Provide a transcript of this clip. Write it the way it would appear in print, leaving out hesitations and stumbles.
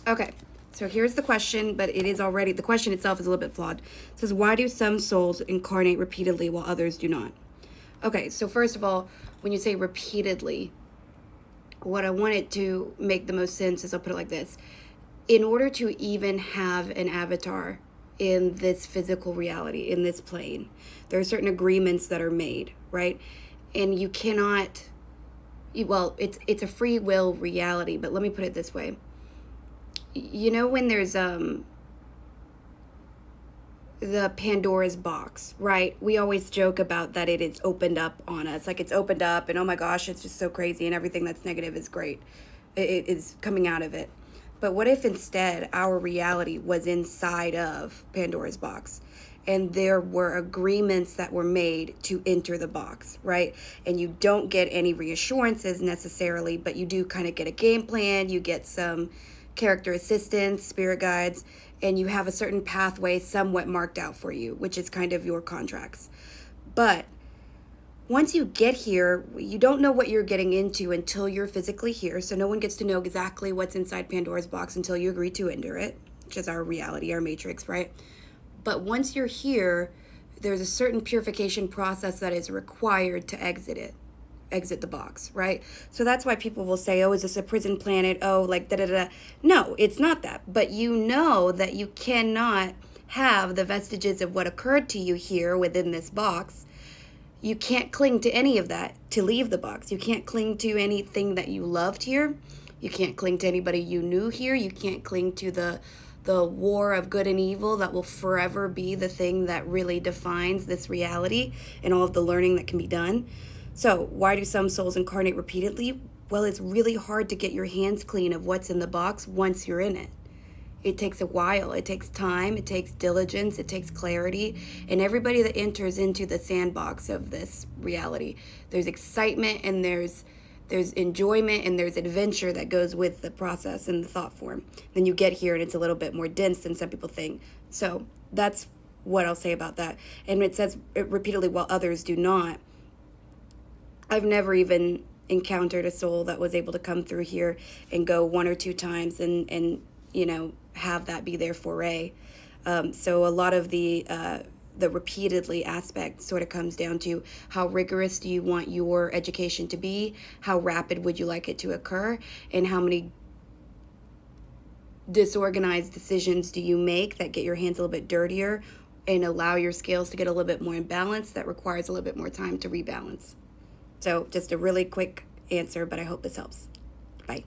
Okay, so here's the question, but the question itself is a little bit flawed. It says, why do some souls incarnate repeatedly while others do not? Okay, so first of all, when you say repeatedly, what I want it to make the most sense is I'll put it like this. In order to even have an avatar in this physical reality, in this plane, there are certain agreements that are made, right? And you cannot, well, it's a free will reality, but let me put it this way. You know when there's the Pandora's box, right? We always joke about that it is opened up on us. Like it's opened up and oh my gosh, it's just so crazy and everything that's negative is great. It is coming out of it. But what if instead our reality was inside of Pandora's box and there were agreements that were made to enter the box, right? And you don't get any reassurances necessarily, but you do kind of get a game plan, you get some character assistance, spirit guides, and you have a certain pathway somewhat marked out for you, which is kind of your contracts. But once you get here, you don't know what you're getting into until you're physically here. So no one gets to know exactly what's inside Pandora's box until you agree to enter it, which is our reality, our matrix, right? But once you're here, there's a certain purification process that is required to exit the box, right? So that's why people will say, oh, is this a prison planet? Oh, like da da da. No, it's not that. But you know that you cannot have the vestiges of what occurred to you here within this box. You can't cling to any of that to leave the box. You can't cling to anything that you loved here. You can't cling to anybody you knew here. You can't cling to the war of good and evil that will forever be the thing that really defines this reality and all of the learning that can be done. So why do some souls incarnate repeatedly? Well, it's really hard to get your hands clean of what's in the box once you're in it. It takes a while. It takes time. It takes diligence. It takes clarity. And everybody that enters into the sandbox of this reality, there's excitement and there's enjoyment and there's adventure that goes with the process and the thought form. Then you get here and it's a little bit more dense than some people think. So that's what I'll say about that. And it says it repeatedly while others do not. I've never even encountered a soul that was able to come through here and go one or two times and you know, have that be their foray. So a lot of the repeatedly aspect sort of comes down to how rigorous do you want your education to be, how rapid would you like it to occur, and how many disorganized decisions do you make that get your hands a little bit dirtier and allow your scales to get a little bit more in balance that requires a little bit more time to rebalance. So just a really quick answer, but I hope this helps. Bye.